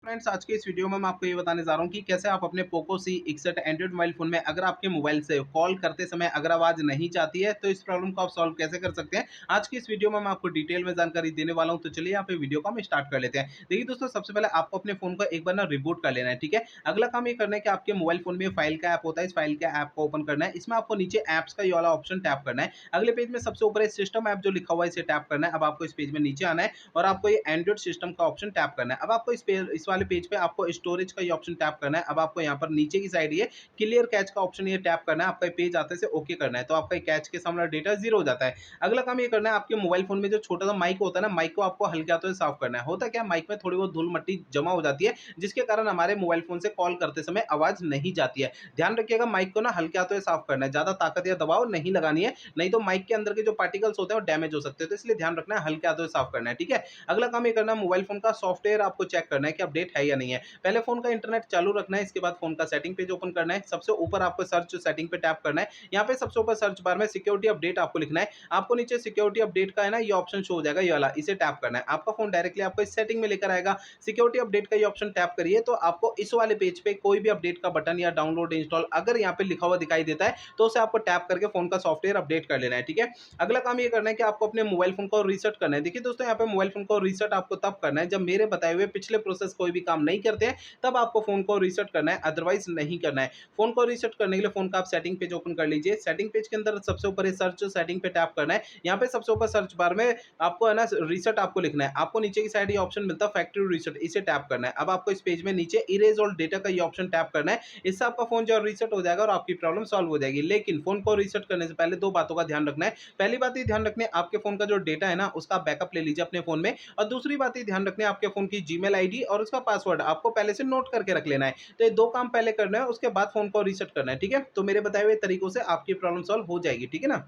Friends, आज के इस वीडियो में मैं आपको ये बताने जा रहा हूँ कि कैसे आप अपने Poco C61 Android mobile phone में अगर आपके मोबाइल से कॉल करते समय अगर आवाज नहीं जाती है तो इस प्रॉब्लम को आप सॉल्व कैसे कर सकते हैं। आज की इस वीडियो में मैं आपको डिटेल में जानकारी देने वाला हूँ। तो चलिए यहाँ पे वीडियो को हम स्टार्ट कर लेते हैं। देखिए दोस्तों, सबसे पहले आपको अपने फोन को एक बार ना रिबूट कर लेना है, ठीक है। अगला काम ये करना है कि आपके मोबाइल फोन में फाइल का ऐप होता है, इस फाइल का ऐप को ओपन करना है। इसमें आपको नीचे ऐप्स का ये वाला ऑप्शन टैप करना है। अगले पेज में सबसे ऊपर सिस्टम ऐप जो लिखा हुआ है इसे टैप करना है। अब आपको इस पेज में नीचे आना है और आपको ये एंड्रॉइड सिस्टम का ऑप्शन टैप करना है। अब आपको इस वाले पेज पे आपको स्टोरेज का ये ऑप्शन टैप करना है। अब आपको यहाँ पर नीचे की साइड ये क्लियर कैच का ऑप्शन ये टैप करना है। आपका पेज आते से ओके करना है, तो आपका कैच के सामने डेटा जीरो हो जाता है। अगला काम ये करना है, आपके मोबाइल फोन में जो छोटा सा माइक होता है ना, माइक को आपको हल्के हाथों से साफ करना है। होता क्या, माइक में थोड़ी बहुत धूल मट्टी जमा हो जाती है जिसके कारण हमारे मोबाइल फोन से कॉल करते समय आवाज नहीं जाती है। ध्यान रखिएगा, माइक को ना हल्के हाथों से साफ करना है, ज्यादा ताकत या दबाव नहीं लगानी है, नहीं तो माइक के अंदर के जो पार्टिकल्स होते हैं वो डैमेज हो सकते हैं। तो इसलिए ध्यान रखना है, हल्के हाथों से साफ करना है, ठीक है। अगला काम ये करना है, मोबाइल फोन का सॉफ्टवेयर आपको चेक करना है कि अपडेट है या नहीं है। पहले फोन का इंटरनेट चालू रखना है, इसके बाद फोन का सेटिंग पेज ओपन करना है। सबसे ऊपर आपको सर्च सेटिंग पे टैप करना है। यहाँ पे सबसे ऊपर सर्च बार में सिक्योरिटी अपडेट आपको लिखना है। आपको नीचे सिक्योरिटी अपडेट का है ना ये ऑप्शन शो हो जाएगा, ये वाला, इसे टैप करना है। आपका फोन डायरेक्टली आपको इस सेटिंग में लेकर आएगा। सिक्योरिटी अपडेट का ये ऑप्शन टैप करिए तो आपको इस वाले पेज पे कोई भी अपडेट का बटन या डाउनलोड इंस्टॉल अगर यहाँ पे लिखा हुआ दिखाई देता है तो उसे आपको टैप करके फोन का सॉफ्टवेयर अपडेट कर लेना है, ठीक है। अगला काम ये करना है कि आपको अपने मोबाइल फोन को रीसेट करना है। देखिए दोस्तों, यहाँ पे मोबाइल फोन को रीसेट आपको तब करना है जब मेरे बताए हुए पिछले प्रोसेस कोई भी काम नहीं करते हैं, तब आपको फोन को रीसेट करना है, अदरवाइज नहीं करना है। फोन को रीसेट करने के लिए फोन का आप सेटिंग पेज ओपन कर लीजिए। सेटिंग पेज के अंदर सबसे ऊपर सर्च सेटिंग पे टैप करना है। यहाँ पे सबसे ऊपर सर्च बार में आपको है ना रीसेट आपको लिखना है। आपको नीचे की साइड ये ऑप्शन मिलता है फैक्ट्री रीसेट, इसे टैप करना है। अब आपको इस पेज में नीचे इरेज ऑल डेटा का ये ऑप्शन टैप करना है। इससे आपका फोन जो रीसेट हो जाएगा और आपकी प्रॉब्लम सॉल्व हो जाएगी। लेकिन फोन को रीसेट करने से पहले दो बातों का ध्यान रखना है। पहली बात ये ध्यान रखना है, आपके फोन का जो डेटा है ना उसका बैकअप ले लीजिए अपने फोन में। और दूसरी बात ये ध्यान रखना है, आपके फोन की जीमेल आईडी और उसका पासवर्ड आपको पहले से नोट करके रख लेना है। तो ये दो काम पहले करना है, उसके बाद फोन को रीसेट करना है, ठीक है। तो मेरे बताए हुए तरीकों से आपकी प्रॉब्लम सॉल्व हो जाएगी, ठीक है ना।